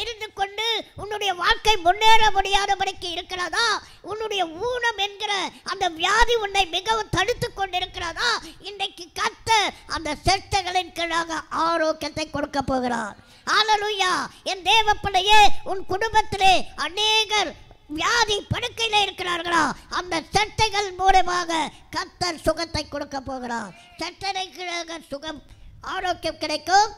இருந்து கொண்டு உன்னுடைய வாழ்க்கை முன்னேற முடியாதபடிக்கு இருக்கிறதா? உன்னுடைய ஊனம் என்கிற அந்த வியாதி உன்னை மிகவும் தடுத்து கொண்டிருக்கிறதா? இன்றைக்கு கர்த்தர் அந்த செட்டைகளின் கீழாக ஆரோக்கியத்தை கொடுக்க போகிறார். ஹல்லேலூயா. என் தேவ பிள்ளையே, உன் குடும்பத்திலே அநேகர் வியாதி படுக்கையில் இருக்கிறார்களா? அந்த சட்டைகள் மூலமாக கர்த்தர் சுகத்தை கொடுக்க போகிறார். சட்டைகளுக்கு சுகம், ஆரோக்கியம் கிடைக்கும்.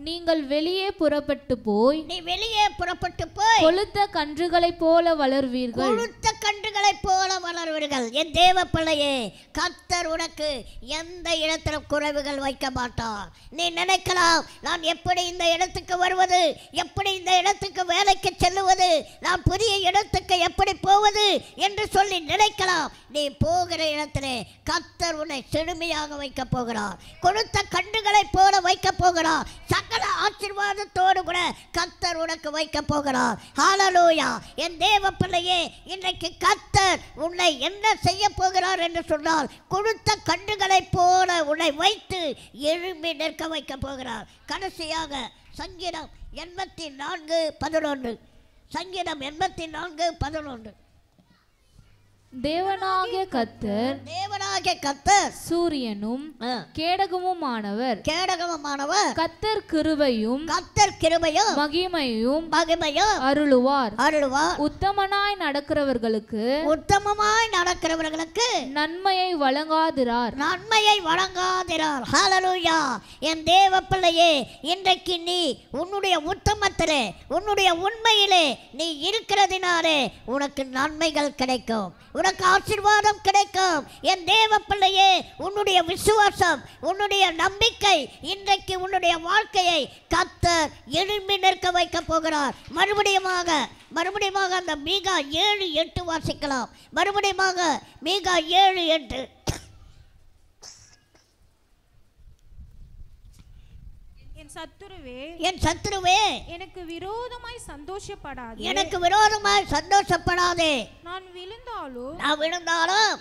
நீங்கள் வெளியே புறப்பட்டு போய், நீ வெளியே புறப்பட்டு போய் கொழுத்த கன்றுகளைப் போல வளர்வீர்கள். கொழுத்த கன்றுகளைப் போல வளர்வீர்கள். என் தேவ பிள்ளையே, கர்த்தர் உனக்கு எந்த இடத்திலும் குறைவுகள் வைக்க மாட்டார். நீ நினைக்கலாம், நான் எப்படி இந்த இடத்துக்கு வருவது, எப்படி இந்த இடத்துக்கு வேலைக்கு செல்லுவது, நான் புதிய இடத்துக்கு எப்படி போவது என்று சொல்லி நினைக்கலாம். நீ போகிற இடத்திலே கர்த்தர் உன்னை செழுமையாக வைக்க போகிறார். கொழுத்த கன்றுகளைப் போல வைக்க போகிறார். சகல ஆசீர்வாதத்தோடு கூட கர்த்தர் உனக்கு வைக்க போகிறார். ஹல்லேலூயா. என் தேவ பிள்ளையே, இன்றைக்கு கர்த்தர் உன்னை என்ன செய்ய போகிறார் என்று சொன்னால், கொழுத்த கன்றுகளைப் போல உன்னை வைத்து எழும்பி நிற்க வைக்க போகிறார். கடைசியாக சங்கீதம் 84:11. சங்கீதம் 84:11. தேவனாகிய கர்த்தர் சூரியனும் கேடகமுமானவர். கர்த்தர் கிருபையும் மகிமையும் அருளுவார். உத்தமமாய் நடக்கிறவர்களுக்கு நன்மையை வழங்காதிரார். ஹல்லேலூயா. என் தேவ பிள்ளையே, இன்றைக்கு நீ உன்னுடைய உத்தமத்திலே, உன்னுடைய உண்மையிலே நீ இருக்கிறதினாலே உனக்கு நன்மைகள் கிடைக்கும், உனக்கு ஆசீர்வாதம் கிடைக்கும். என் தேவ பிள்ளையே, உன்னுடைய விசுவாசம், உன்னுடைய நம்பிக்கை இன்றைக்கு உன்னுடைய வாழ்க்கையை கர்த்தர் எழும்பி நிற்க வைக்க போகிறார். மறுபடியும் அந்த மீகா 7:8 வாசிக்கலாம். மறுபடியும் மீகா 7:8. என் சத்துருவே, எனக்கு விரோதமாய் சந்தோஷப்படாதே. நான் விழுந்தாலும்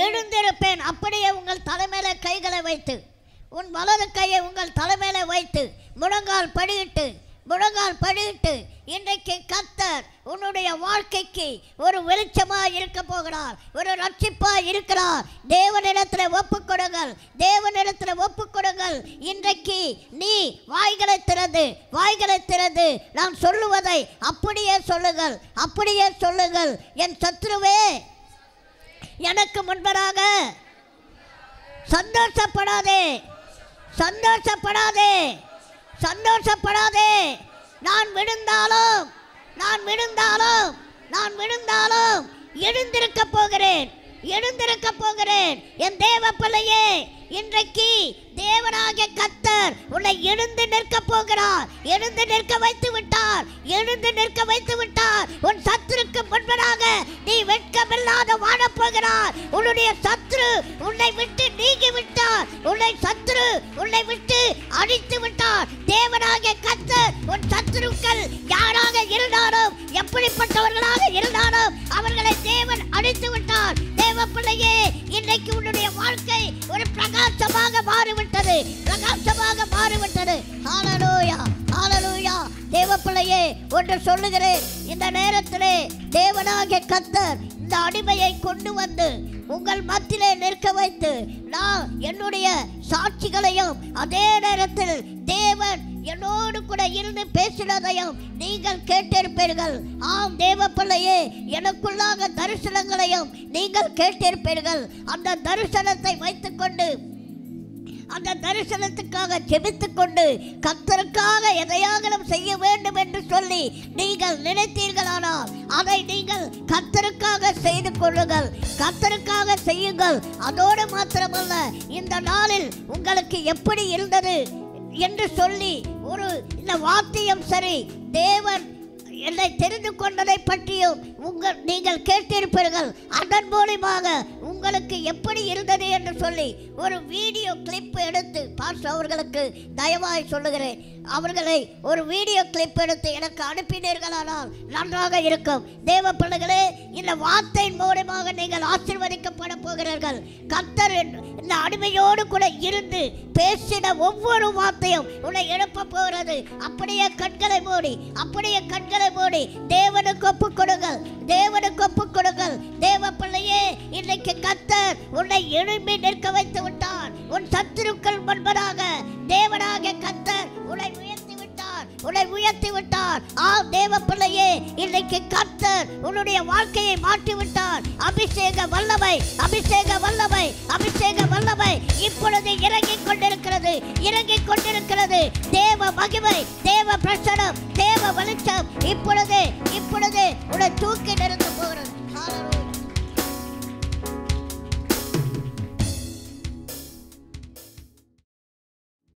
எழுந்திருப்பேன். அப்படியே உங்கள் தலைமையில கைகளை வைத்து, உன் வலது கையை உங்கள் தலைமையில வைத்து முழங்கால் படியிட்டு இன்றைக்கு கர்த்தர் உன்னுடைய வாழ்க்கைக்கு ஒரு வெளிச்சமாக இருக்க போகிறார், ஒரு ரட்சிப்பாக இருக்கிறார். தேவனிடத்தில் ஒப்புக்கொடுங்கள். இன்றைக்கு நீ வாய்களை திறந்து நான் சொல்லுவதை அப்படியே சொல்லுங்கள். என் சத்துருவே, எனக்கு முன்பதாக சந்தோஷப்படாதே. நான் விழுந்தாலும் எழுந்திருக்க போகிறேன். என் தேவ பிள்ளையே, இன்றைக்கு தேவனாகிய கர்த்தர் உன்னை எழுந்து நிற்க போகிறார். எழுந்து நிற்க வைத்து விட்டார். உன் சத்துருக்கு முன்பதாக நீ வெட்கமில்லாத வாழப் போகிறார். உன்னுடைய சத்துரு உன்னை விட்டு நீங்கி விட்டார். உன்னை விட்டு அழித்து விட்டார். தேவனாகிய கர்த்தர் உன் சத்துருக்கள் யாராக இருந்தாலும், எப்படிப்பட்டவர்களாக இருந்தாலும் அவர்களை தேவன் அழித்து விட்டார். தேவ பிள்ளையே, இன்றைக்கு உன்னுடைய வாழ்க்கை ஒரு பிரகாசமாக மாறிவிட்டது. ஹல்லேலூயா. தேவ பிள்ளையே, ஒன்று சொல்லுகிறேன். இந்த நேரத்திலே தேவனாகிய கர்த்தர் இந்த அடிமையை கொண்டு வந்து உங்கள் மத்தியிலே நிற்க வைத்து, நான் என்னுடைய சாட்சிகளையும் அதே நேரத்தில் தேவன் என்னோடு கூட இருந்து பேசினதையும் நீங்கள் கேட்டிருப்பீர்கள். ஆம் தேவ பிள்ளையே, எனக்குள்ளாக தரிசனங்களையும் நீங்கள் கேட்டிருப்பீர்கள். அந்த தரிசனத்தை வைத்துக்கொண்டு, அந்த தரிசனத்துக்காக ஜெபித்துக் கொண்டு கர்த்தருக்காக எதையாகலும் செய்ய வேண்டும் என்று சொல்லி நீங்கள் நினைத்தீர்களானால் அதை நீங்கள் கர்த்தருக்காக செய்து கொள்ளுங்கள், கர்த்தருக்காக செய்யுங்கள். அதோடு மாத்திரமல்ல, இந்த நாளில் உங்களுக்கு எப்படி இருந்தது என்று சொல்லி ஒரு இந்த வாத்தியம் சரி, தேவன் என்னை தெரிந்து கொண்டதை பற்றியும் நீங்கள் கேட்டிருப்பீர்கள். அதன் மூலமாக உங்களுக்கு எப்படி இருந்தது என்று சொல்லி ஒரு வீடியோ கிளிப் எடுத்து பாஸ்டர் அவர்களுக்கு தயவாய் சொல்லுகிறேன், அவர்களை ஒரு வீடியோ கிளிப் எடுத்து எனக்கு அனுப்பினீர்களானால் நன்றாக இருக்கும். தேவ பிள்ளைகளே, இந்த வார்த்தையின் மூலமாக நீங்கள் ஆசீர்வதிக்கப்பட போகிறீர்கள். கர்த்தர் இந்த அடிமையோடு கூட இருந்து பேசின ஒவ்வொரு வார்த்தையும் உன்னை எழுப்ப போகிறது. அப்படியே கண்களை மூடி, அப்படியே கண்களை மூடி தேவனுக்கு ஒப்புக் கொடுங்கள், தேவனுக்கு ஒப்புக் கொடுங்கள். தேவ பிள்ளையே, இன்னைக்கு கர்த்தர் உன்னை எழும்பி நிற்க வைத்து விட்டார். உன் சத்துருக்கள் முன்பதாக தேவனாக கர்த்தர் உன்னை உயர்த்தி விட்டார், உன்னை உயர்த்தி விட்டார். தேவ பிள்ளையே, இன்னைக்கு கர்த்தர் உன்னுடைய வாழ்க்கையை மாற்றி விட்டார். அபிஷேக வல்லமை, அபிஷேக வல்லமை, அபிஷேக வல்லமை இப்பொழுது இறங்கிக் கொண்டிருக்கிறது, இறங்கிக் கொண்டிருக்கிறது. தேவ மகிமை, தேவ பிரசனம், தேவ வெளிச்சம் இப்பொழுது உன்னை தூக்கி நிறுத்தும்.